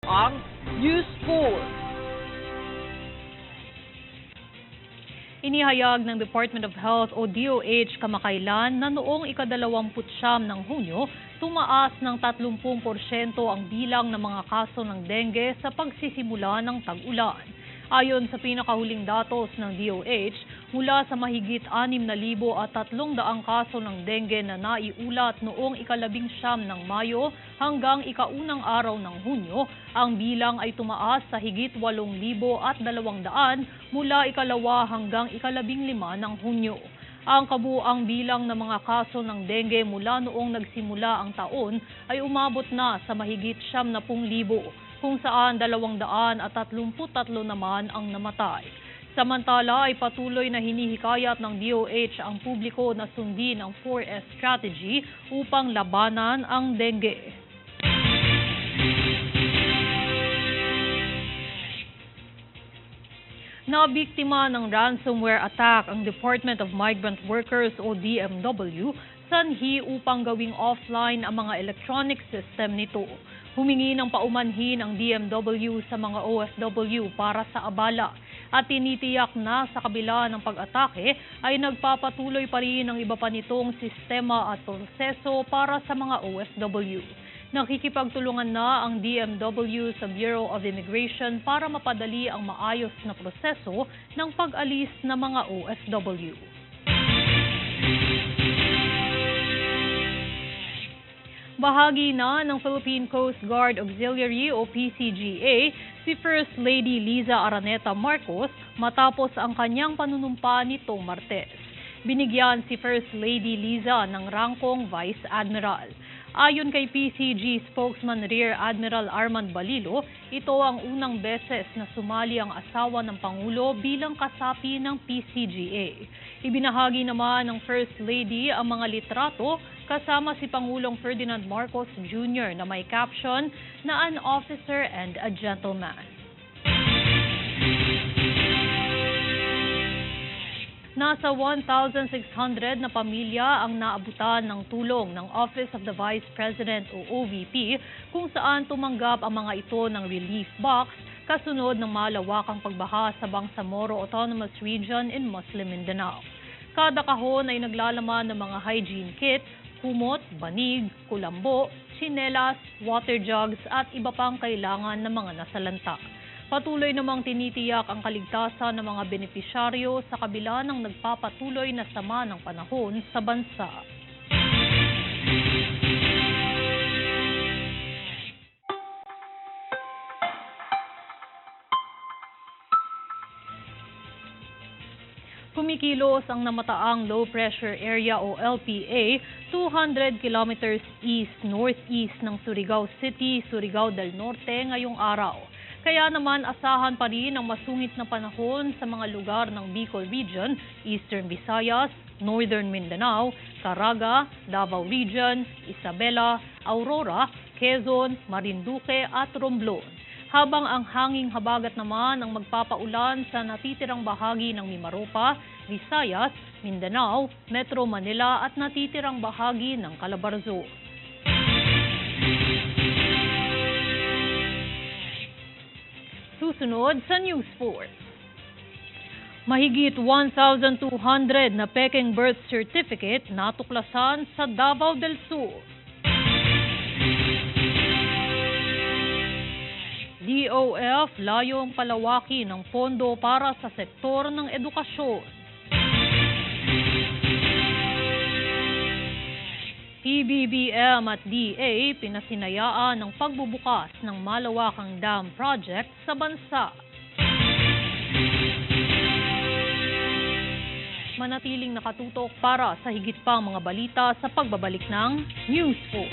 ang News 4. Inihayag ng Department of Health o DOH kamakailan na noong ika-29 ng Hunyo, tumaas ng 30% ang bilang ng mga kaso ng dengue sa pagsisimula ng tag-ulan. Ayon sa pinakahuling datos ng DOH, mula sa mahigit 6,300 kaso ng dengue na naiulat noong ika-19 ng Mayo hanggang ika-unang araw ng Hunyo, ang bilang ay tumaas sa higit 8,200 mula ika-2 hanggang ika-15 ng Hunyo. Ang kabuuang bilang ng mga kaso ng dengue mula noong nagsimula ang taon ay umabot na sa mahigit 70,000, kung saan 233 naman ang namatay. Samantala ay patuloy na hinihikayat ng DOH ang publiko na sundin ang 4S strategy upang labanan ang dengue. Nabiktima ng ransomware attack ang Department of Migrant Workers o DMW sanhi upang gawing offline ang mga electronic system nito. Humingi ng paumanhin ang DMW sa mga OFW para sa abala at tinitiyak na sa kabila ng pag-atake ay nagpapatuloy pa rin ang iba pa nitong sistema at proseso para sa mga OFW. Nakikipagtulungan na ang DMW sa Bureau of Immigration para mapadali ang maayos na proseso ng pag-alis ng mga OFW. Bahagi na ng Philippine Coast Guard Auxiliary o PCGA si First Lady Liza Araneta Marcos matapos ang kanyang panunumpa nitong Martes. Binigyan si First Lady Liza ng rangkong Vice Admiral. Ayon kay PCG spokesman Rear Admiral Armand Balilo, ito ang unang beses na sumali ang asawa ng Pangulo bilang kasapi ng PCGA. Ibinahagi naman ng First Lady ang mga litrato kasama si Pangulong Ferdinand Marcos Jr. na may caption na "An Officer and a Gentleman". Nasa 1,600 na pamilya ang naabutan ng tulong ng Office of the Vice President o OVP kung saan tumanggap ang mga ito ng relief box kasunod ng malawakang pagbaha sa Bangsamoro Autonomous Region in Muslim Mindanao. Kada kahon ay naglalaman ng mga hygiene kit, kumot, banig, kulambo, tsinelas, water jugs at iba pang kailangan ng mga nasalanta. Patuloy namang tinitiyak ang kaligtasan ng mga benepisyaryo sa kabila ng nagpapatuloy na sama ng panahon sa bansa. Kumikilos ang namataang low pressure area o LPA 200 kilometers east-northeast ng Surigao City, Surigao del Norte ngayong araw. Kaya naman asahan pa rin ang masungit na panahon sa mga lugar ng Bicol Region, Eastern Visayas, Northern Mindanao, Caraga, Davao Region, Isabela, Aurora, Quezon, Marinduque at Romblon. Habang ang hanging habagat naman ang magpapaulan sa natitirang bahagi ng Mimaropa, Visayas, Mindanao, Metro Manila at natitirang bahagi ng Calabarzon. Susunod sa News 4. Mahigit 1,200 na Peking birth certificate natuklasan sa Davao del Sur. DOF layong palawaki ng pondo para sa sektor ng edukasyon. PBBM at DA pinasinayaan ng pagbubukas ng malawakang dam project sa bansa. Manatiling nakatutok para sa higit pang mga balita sa pagbabalik ng News 4.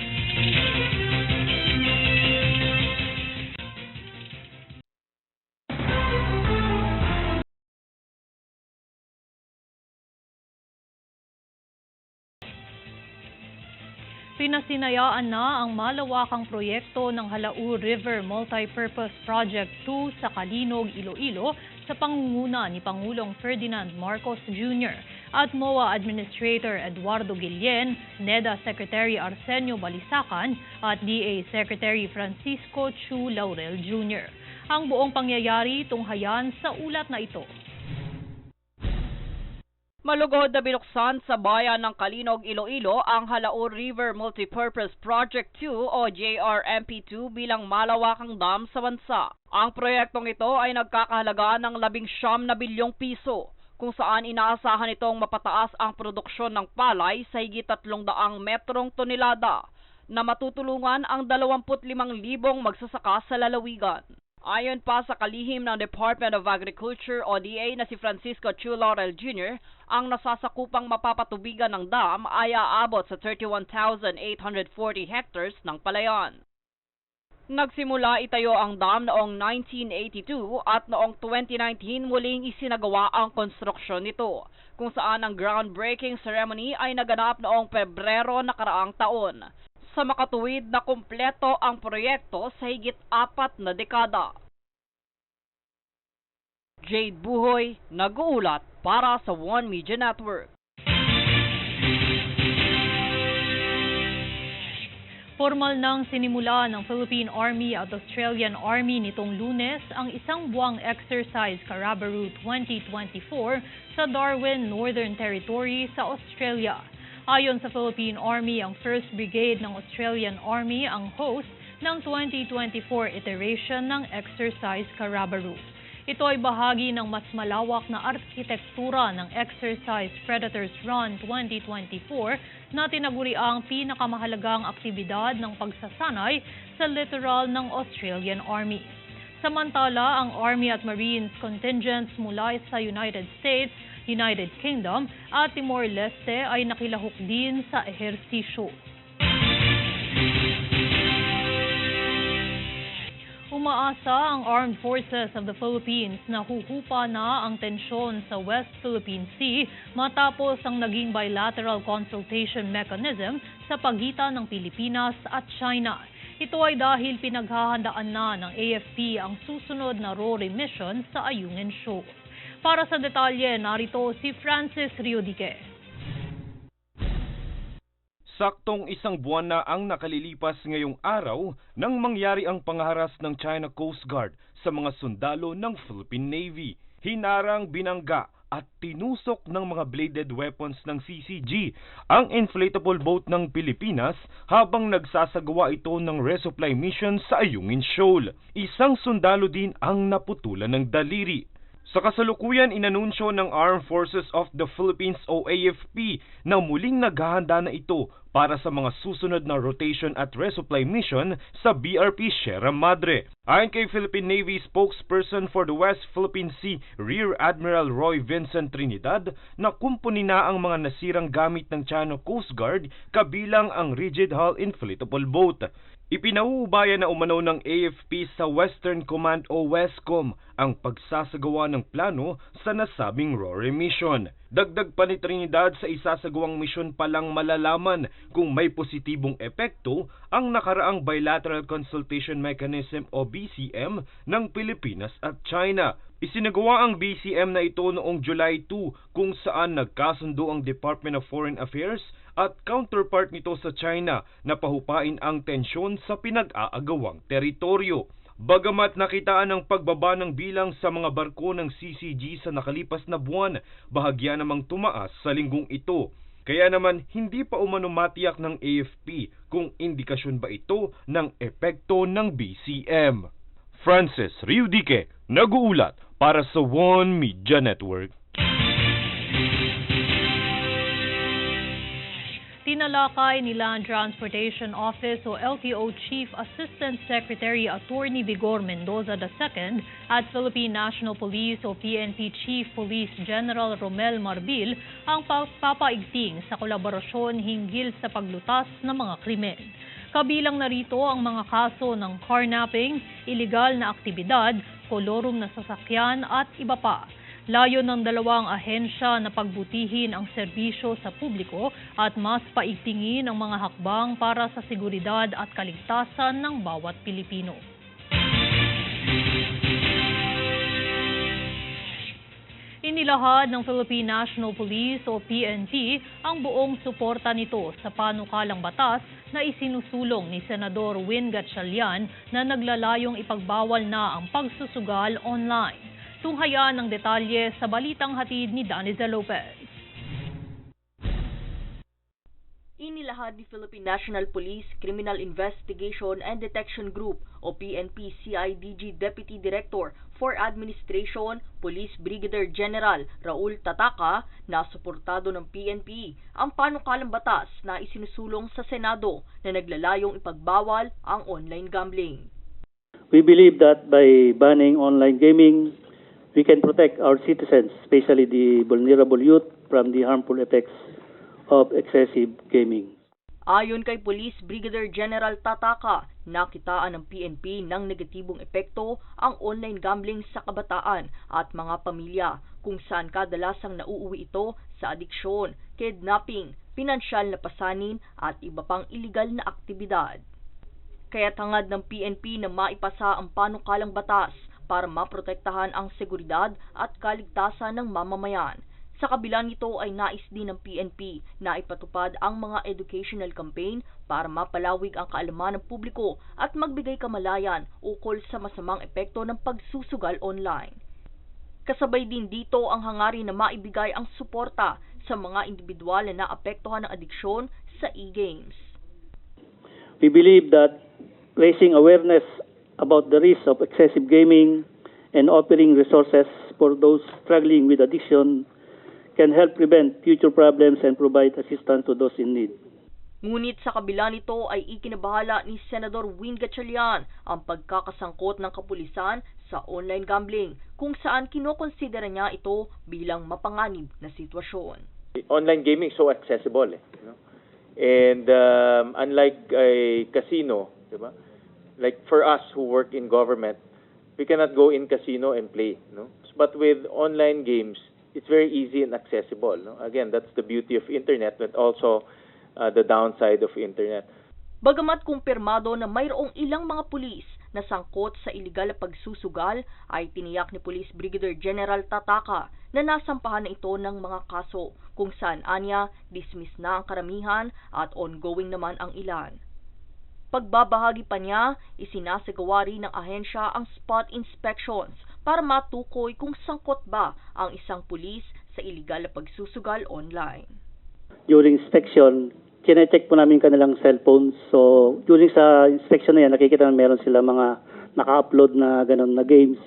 Pinasinayaan na ang malawakang proyekto ng Halau River Multipurpose Project 2 sa Kalinog, Iloilo sa pangunguna ni Pangulong Ferdinand Marcos Jr. at MOA Administrator Eduardo Guillen, NEDA Secretary Arsenio Balisacan at DA Secretary Francisco Chu Laurel Jr. Ang buong pangyayari tunghayan sa ulat na ito. Malugod na binuksan sa bayan ng Kalinog, Iloilo ang Halaon River Multipurpose Project 2 o JRMP2 bilang malawakang dam sa bansa. Ang proyektong ito ay nagkakahalaga ng 19 bilyong piso, kung saan inaasahan itong mapataas ang produksyon ng palay sa higit 300 metrong tonelada na matutulungan ang 25,000 magsasaka sa lalawigan. Ayon pa sa kalihim ng Department of Agriculture o DA na si Francisco Chu Laurel Jr., ang nasasakupang mapapatubigan ng dam ay aabot sa 31,840 hectares ng palayan. Nagsimula itayo ang dam noong 1982 at noong 2019 muling isinagawa ang konstruksyon nito, kung saan ang groundbreaking ceremony ay naganap noong Pebrero nakaraang taon. Sa makatuwid na kumpleto ang proyekto sa higit 4 na dekada. Jade Buhoy, nag-uulat para sa One Media Network. Formal nang sinimula ng Philippine Army at Australian Army nitong Lunes ang isang buwang exercise Karabaru 2024 sa Darwin, Northern Territory sa Australia. Ayon sa Philippine Army, ang 1st Brigade ng Australian Army ang host ng 2024 iteration ng Exercise Karabaru. Ito ay bahagi ng mas malawak na arkitektura ng Exercise Predators Run 2024 na tinaguri ang pinakamahalagang aktibidad ng pagsasanay sa littoral ng Australian Army. Samantala, ang Army at Marines contingents mula sa United States, United Kingdom at Timor-Leste ay nakilahok din sa ehersisyo. Umaasa ang Armed Forces of the Philippines na huhupa na ang tensyon sa West Philippine Sea matapos ang naging bilateral consultation mechanism sa pagitan ng Pilipinas at China. Ito ay dahil pinaghahandaan na ng AFP ang susunod na RORE mission sa Ayungin Shoal. Para sa detalye, narito si Francis Riodique. Saktong isang buwan na ang nakalilipas ngayong araw nang mangyari ang pangaharas ng China Coast Guard sa mga sundalo ng Philippine Navy. Hinarang, binangga at tinusok ng mga bladed weapons ng CCG ang inflatable boat ng Pilipinas habang nagsasagawa ito ng resupply mission sa Ayungin Shoal. Isang sundalo din ang naputulan ng daliri. Sa kasalukuyan, inanunsyo ng Armed Forces of the Philippines o AFP na muling naghahanda na ito para sa mga susunod na rotation at resupply mission sa BRP Sierra Madre. Ayon kay Philippine Navy spokesperson for the West Philippine Sea, Rear Admiral Roy Vincent Trinidad, nakumpuni na ang mga nasirang gamit ng China Coast Guard kabilang ang rigid hull inflatable boat. Ipinauubaya na umano ng AFP sa Western Command o WESCOM ang pagsasagawa ng plano sa nasabing RORE mission. Dagdag pa ni Trinidad, sa isasagawang misyon pa lang malalaman kung may positibong epekto ang nakaraang Bilateral Consultation Mechanism o BCM ng Pilipinas at China. Isinagawa ang BCM na ito noong July 2 kung saan nagkasundo ang Department of Foreign Affairs at counterpart nito sa China na pahupain ang tensyon sa pinag-aagawang teritoryo. Bagamat nakitaan ang pagbaba ng bilang sa mga barko ng CCG sa nakalipas na buwan, bahagya namang tumaas sa linggong ito. Kaya naman hindi pa umano matiyak ng AFP kung indikasyon ba ito ng epekto ng BCM. Francis Riodique, nag-uulat para sa One Media Network. Tinalakay ni Land Transportation Office o LTO Chief Assistant Secretary Attorney Vigor Mendoza II at Philippine National Police o PNP Chief Police General Romel Marbil ang papaigting sa kolaborasyon hinggil sa paglutas ng mga krimen. Kabilang narito ang mga kaso ng carnapping, iligal na aktibidad, kolorum na sasakyan at iba pa. Layo ng dalawang ahensya na pagbutihin ang serbisyo sa publiko at mas paigtingin ang mga hakbang para sa seguridad at kaligtasan ng bawat Pilipino. Inilahad ng Philippine National Police o PNP ang buong suporta nito sa panukalang batas na isinusulong ni Senador Win Gatchalian na naglalayong ipagbawal na ang pagsusugal online. Tunghayan ang detalye sa balitang hatid ni Daniza Lopez. Inilahad ni Philippine National Police Criminal Investigation and Detection Group o PNP CIDG Deputy Director for Administration, Police Brigadier General Raul Tataka na suportado ng PNP ang panukalang batas na isinusulong sa Senado na naglalayong ipagbawal ang online gambling. We believe that by banning online gaming, we can protect our citizens, especially the vulnerable youth, from the harmful effects of excessive gaming. Ayon kay Police Brigadier General Tataka, nakitaan ng PNP ng negatibong epekto ang online gambling sa kabataan at mga pamilya kung saan kadalasang nauuwi ito sa adiksyon, kidnapping, pinansyal na pasanin at iba pang iligal na aktibidad. Kaya tangad ng PNP na maipasa ang panukalang batas para maprotektahan ang seguridad at kaligtasan ng mamamayan. Sa kabila nito ay nais din ng PNP na ipatupad ang mga educational campaign para mapalawig ang kaalaman ng publiko at magbigay kamalayan ukol sa masamang epekto ng pagsusugal online. Kasabay din dito ang hangarin na maibigay ang suporta sa mga individual na naapektuhan ng adiksyon sa e-games. We believe that raising awareness about the risks of excessive gaming and offering resources for those struggling with addiction can help prevent future problems and provide assistance to those in need. Ngunit sa kabila nito ay ikinabahala ni Senador Win Gatchalian ang pagkakasangkot ng kapulisan sa online gambling kung saan kinokonsidera niya ito bilang mapanganib na sitwasyon. Online gaming is so accessible, and unlike a casino, diba? Like for us who work in government, we cannot go in casino and play, But with online games, it's very easy and accessible. Again, that's the beauty of internet, but also the downside of internet. Bagamat kumpirmado na mayroong ilang mga pulis na sangkot sa iligal na pagsusugal, ay tiniyak ni Police Brigadier General Tataka na nasampahan na ito ng mga kaso kung saan anya dismiss na ang karamihan at ongoing naman ang ilan. Pagbabahagi pa niya, isinasagawa rin ng ahensya ang spot inspections para matukoy kung sangkot ba ang isang pulis sa iligal na pagsusugal online. During inspection, kine-check po namin kanilang cellphones. So, during sa inspection na yan, nakikita na meron sila mga naka-upload na ganun na games,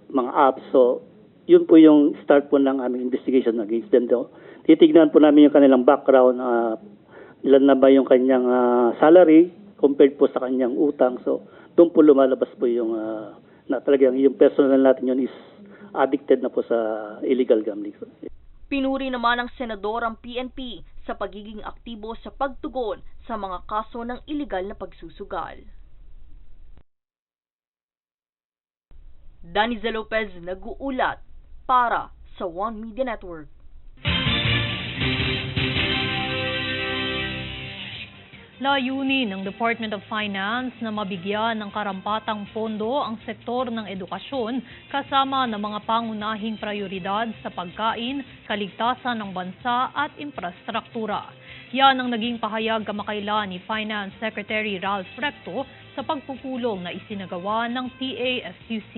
mga apps. So, yun po yung start po ng aming investigation against them. Titignan po namin yung kanilang background, ilan na ba yung kanyang salary compared po sa kanyang utang. So, doon po lumalabas po yung na talagang yung personal natin yun is addicted na po sa illegal gambling. Pinuri naman ng senador ang PNP sa pagiging aktibo sa pagtugon sa mga kaso ng illegal na pagsusugal. Daniza Lopez nag-uulat para sa One Media Network. Layunin ng Department of Finance na mabigyan ng karampatang pondo ang sektor ng edukasyon kasama ng mga pangunahing prioridad sa pagkain, kaligtasan ng bansa at infrastruktura. Yan ang naging pahayag kamakailan ni Finance Secretary Ralph Recto sa pagpupulong na isinagawa ng PASUC.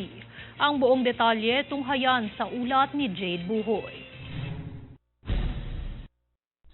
Ang buong detalye tunghayan sa ulat ni Jade Buhoy.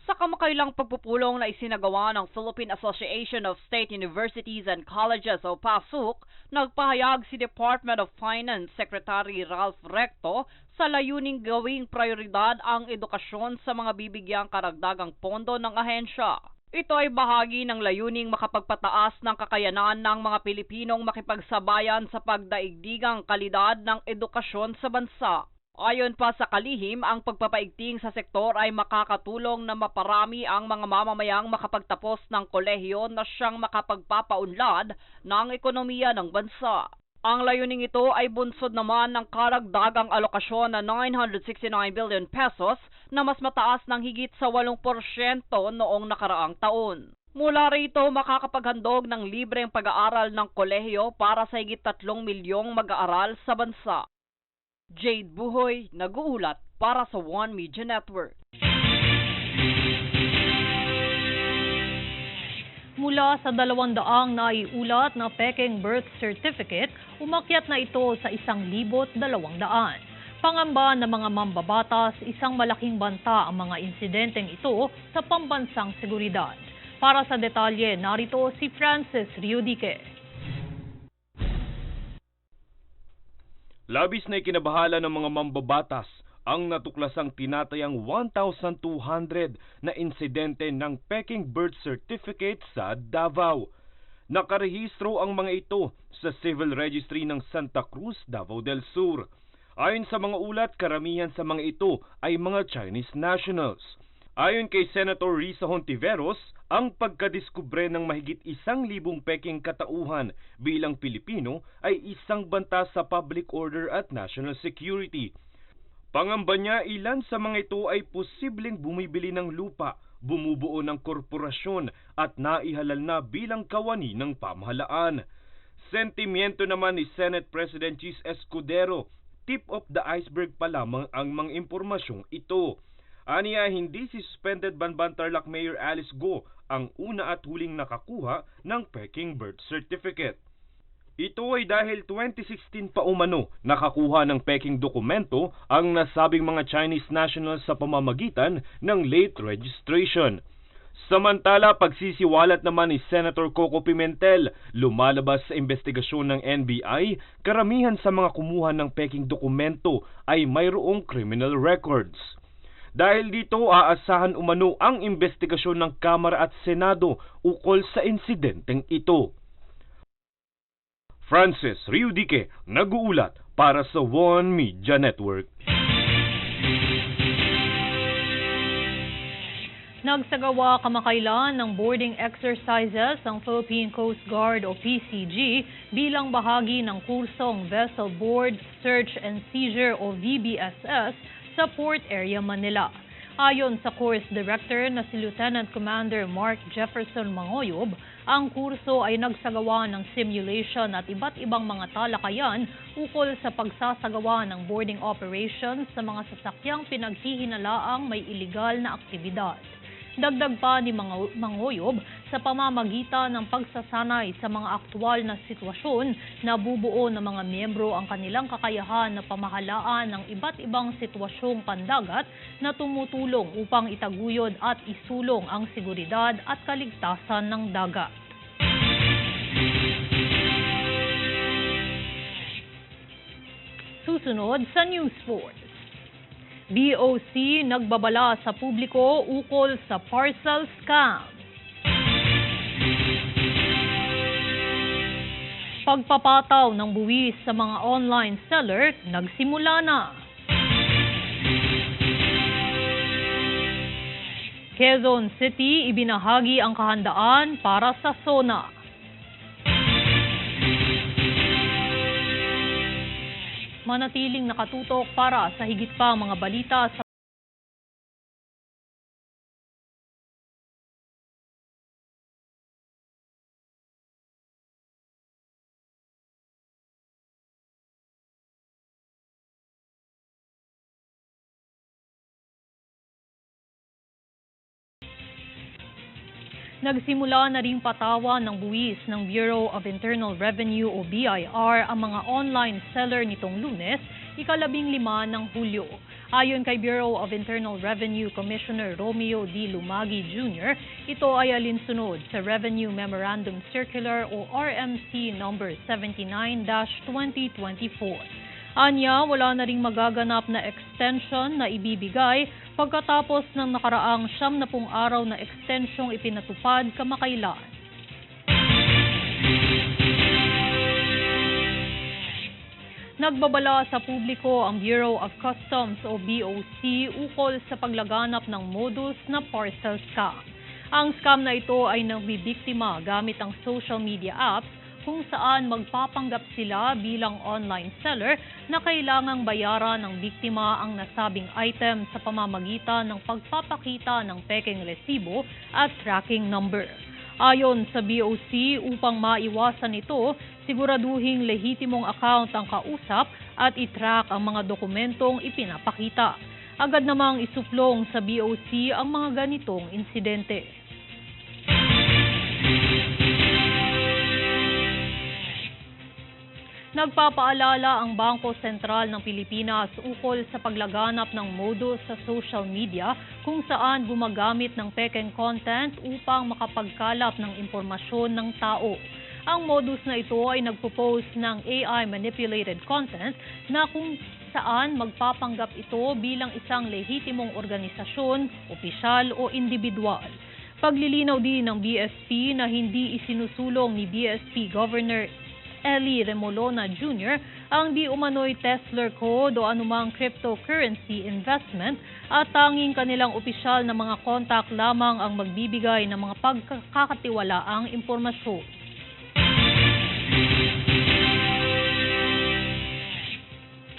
Sa kamakailang pagpupulong na isinagawa ng Philippine Association of State Universities and Colleges o PASUC, nagpahayag si Department of Finance Secretary Ralph Recto sa layuning gawing prioridad ang edukasyon sa mga bibigyang karagdagang pondo ng ahensya. Ito ay bahagi ng layuning makapagpataas ng kakayanan ng mga Pilipinong makipagsabayan sa pagdaigdigang kalidad ng edukasyon sa bansa. Ayon pa sa kalihim, ang pagpapaigting sa sektor ay makakatulong na maparami ang mga mamamayang makapagtapos ng kolehiyo na siyang makapagpapaunlad ng ekonomiya ng bansa. Ang layuning ito ay bunsod naman ng karagdagang alokasyon na 969 billion pesos na mas mataas ng higit sa 8% noong nakaraang taon. Mula rito, makakapaghandog ng libreng pag-aaral ng kolehiyo para sa higit 3 milyong mag-aaral sa bansa. Jade Buhoy, nag-uulat para sa One Media Network. Mula sa 200 naiulat na Peking birth certificate, umakyat na ito sa 1,200. Pangamba ng mga mambabatas, isang malaking banta ang mga insidenteng ito sa pambansang seguridad. Para sa detalye, narito si Francis Riudique. Labis na ikinabahala ng mga mambabatas ang natuklasang tinatayang 1,200 na insidente ng Peking birth certificate sa Davao. Nakarehistro ang mga ito sa Civil Registry ng Santa Cruz, Davao del Sur. Ayon sa mga ulat, karamihan sa mga ito ay mga Chinese nationals. Ayon kay Senator Risa Hontiveros, ang pagkadiskubre ng mahigit 1,000 Peking katauhan bilang Pilipino ay isang banta sa public order at national security. Pangamba niya, ilan sa mga ito ay posibleng bumibili ng lupa, bumubuo ng korporasyon at naihalal na bilang kawani ng pamahalaan. Sentimiento naman ni Senate President Chis Escudero, tip of the iceberg pa lamang ang mga impormasyong ito. Aniya, hindi si suspended Banban Tarlac Mayor Alice Go ang una at huling nakakuha ng Peking birth certificate. Ito ay dahil 2016 pa umano nakakuha ng Peking dokumento ang nasabing mga Chinese nationals sa pamamagitan ng late registration. Samantala, pagsisiwalat naman ni Senator Coco Pimentel, lumalabas sa investigasyon ng NBI, karamihan sa mga kumuha ng Peking dokumento ay mayroong criminal records. Dahil dito, aasahan umano ang investigasyon ng Kamara at Senado ukol sa insidenteng ito. Francis Riudique, nag-uulat para sa One Media Network. Nagsagawa kamakailan ng boarding exercises ang Philippine Coast Guard o PCG bilang bahagi ng kursong Vessel Board, Search and Seizure o VBSS sa Port Area Manila. Ayon sa course director na si Lieutenant Commander Mark Jefferson Mangoyob, ang kurso ay nagsagawa ng simulation at iba't ibang mga talakayan ukol sa pagsasagawa ng boarding operations sa mga sasakyang pinaghihinalaang may iligal na aktibidad. Dagdag pa ni Mangoyob, sa pamamagitan ng pagsasanay sa mga aktwal na sitwasyon, nabubuo ng mga miyembro ang kanilang kakayahan na pamahalaan ng iba't ibang sitwasyong pandagat na tumutulong upang itaguyod at isulong ang seguridad at kaligtasan ng dagat. Susunod sa News Force. BOC nagbabala sa publiko ukol sa parcel scam. Pagpapataw ng buwis sa mga online seller nagsimula na. Quezon City ibinahagi ang kahandaan para sa SONA. Manatiling nakatutok para sa higit pa mga balita sa Nagsimula na ring patawan ng buwis ng Bureau of Internal Revenue o BIR ang mga online seller nitong Lunes, 15 ng Hulyo. Ayon kay Bureau of Internal Revenue Commissioner Romeo D. Lumagi Jr., ito ay alinsunod sa Revenue Memorandum Circular o RMC number 79-2024. Anya, wala na ring magaganap na extension na ibibigay pagkatapos ng nakaraang 70 araw na extensyong ipinatupad kamakailan. Nagbabala sa publiko ang Bureau of Customs o BOC ukol sa paglaganap ng modus na parcel scam. Ang scam na ito ay nagbibiktima gamit ang social media apps kung saan magpapanggap sila bilang online seller na kailangang bayaran ng biktima ang nasabing item sa pamamagitan ng pagpapakita ng pekeng resibo at tracking number. Ayon sa BOC, upang maiwasan ito, siguraduhing lehitimong account ang kausap at i-track ang mga dokumentong ipinapakita. Agad namang isuplong sa BOC ang mga ganitong insidente. Nagpapaalala ang Bangko Sentral ng Pilipinas ukol sa paglaganap ng modus sa social media kung saan gumagamit ng pekeng content upang makapagkalap ng impormasyon ng tao. Ang modus na ito ay nagpo-post ng AI-manipulated content na kung saan magpapanggap ito bilang isang lehitimong organisasyon, opisyal o individual. Paglilinaw din ng BSP na hindi isinusulong ni BSP Governor Eli Remolona Jr. ang di umano'y Tesla code o anumang cryptocurrency investment at tanging kanilang opisyal na mga kontak lamang ang magbibigay ng mga pagkakatiwalaang impormasyon.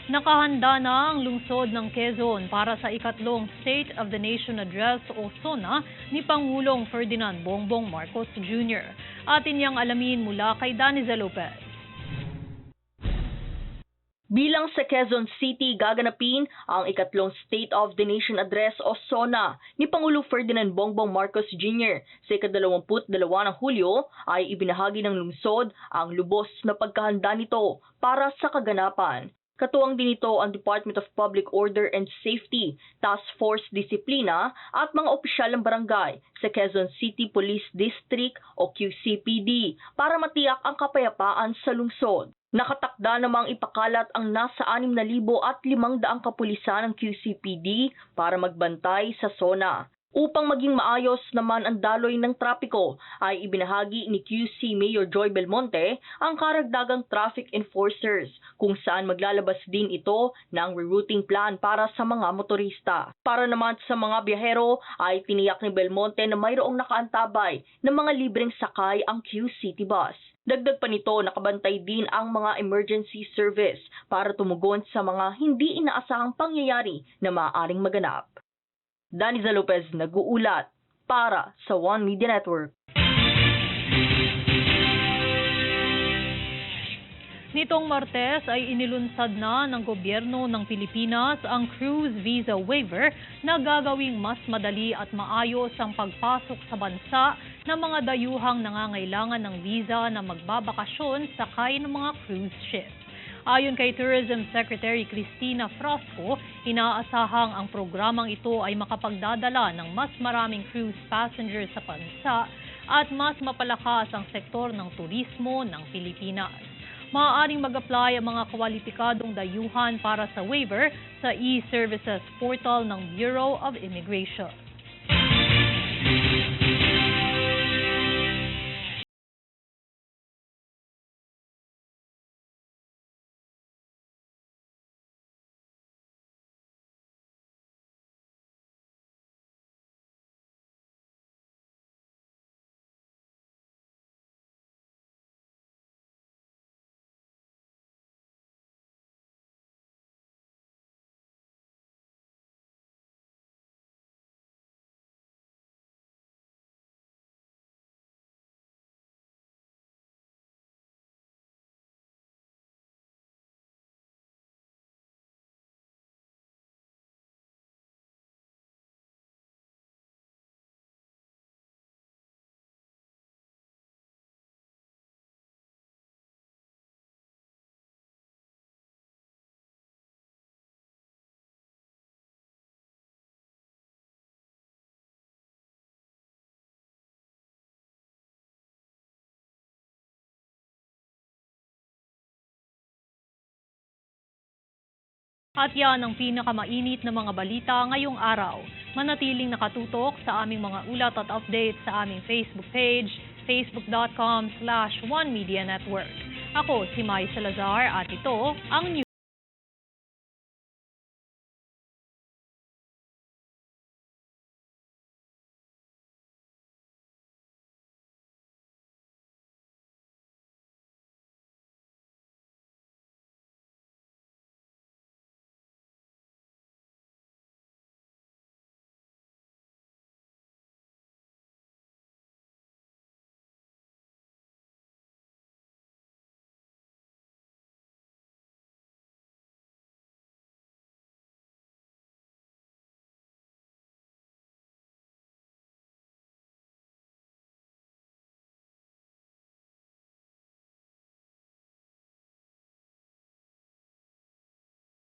Nakahanda na ang lungsod ng Quezon para sa ikatlong State of the Nation Address o SONA ni Pangulong Ferdinand Bongbong Marcos Jr. Atin niyang alamin mula kay Daniza Lopez. Bilang sa Quezon City gaganapin ang ikatlong State of the Nation Address o SONA ni Pangulo Ferdinand Bongbong Marcos Jr. sa ika-22 ng Hulyo ay ibinahagi ng lungsod ang lubos na pagkahanda nito para sa kaganapan. Katuwang din ito ang Department of Public Order and Safety, Task Force Disiplina at mga opisyal ng barangay sa Quezon City Police District o QCPD para matiyak ang kapayapaan sa lungsod. Nakatakda namang ipakalat ang nasa 6,500 kapulisan ng QCPD para magbantay sa SONA. Upang maging maayos naman ang daloy ng trapiko, ay ibinahagi ni QC Mayor Joy Belmonte ang karagdagang traffic enforcers kung saan maglalabas din ito ng rerouting plan para sa mga motorista. Para naman sa mga biyahero ay tiniyak ni Belmonte na mayroong nakaantabay ng mga libreng sakay ang QCity bus. Dagdag pa nito, nakabantay din ang mga emergency service para tumugon sa mga hindi inaasahang pangyayari na maaaring maganap. Daniza Lopez nag-uulat para sa One Media Network. Nitong Martes ay inilunsad na ng gobyerno ng Pilipinas ang cruise visa waiver na gagawing mas madali at maayos ang pagpasok sa bansa ng mga dayuhang nangangailangan ng visa na magbabakasyon sakay ng mga cruise ships. Ayon kay Tourism Secretary Cristina Frasco, inaasahang ang programang ito ay makapagdadala ng mas maraming cruise passengers sa bansa at mas mapalakas ang sektor ng turismo ng Pilipinas. Maaaring mag-apply ang mga kwalipikadong dayuhan para sa waiver sa e-services portal ng Bureau of Immigration. At yan ang pinakamainit na mga balita ngayong araw. Manatiling nakatutok sa aming mga ulat at updates sa aming Facebook page, facebook.com/OneMediaNetwork. Ako si Mai Salazar at ito ang